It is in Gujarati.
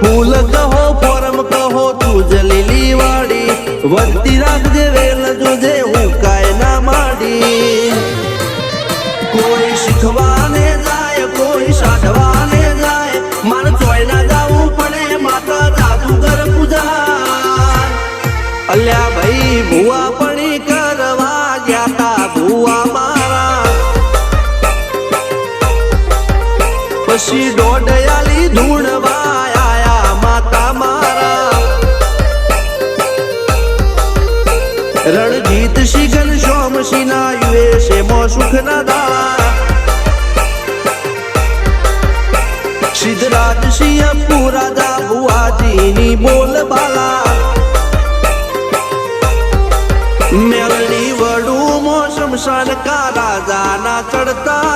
ફૂલ કહો ફોરમ કહો તું જલીલી વાડી વધતી રાખજે વેલ જોજે હું કાય ના માડી કોઈ શીખવાને જાય કોઈ સાધવાને જાય મારે ચોય ના જાવું પડે માતા જાદુગર પૂજા અલ્યા ભાઈ ભુવા પણી કરવા ગયા તા ભુવા મારા પછી દોડયાલી ધૂણવા આયા માતા મારા રણજીત સિંહ ઘનશ્યામ સિંહ ના યુએસે મો સુખ ના દાળા સિદ્ધરાજ સિંહ પુરાજા ભુવાજી ની બોલ બાલા મેલની વડું મો શમશાન કા રાજા ના ચડતા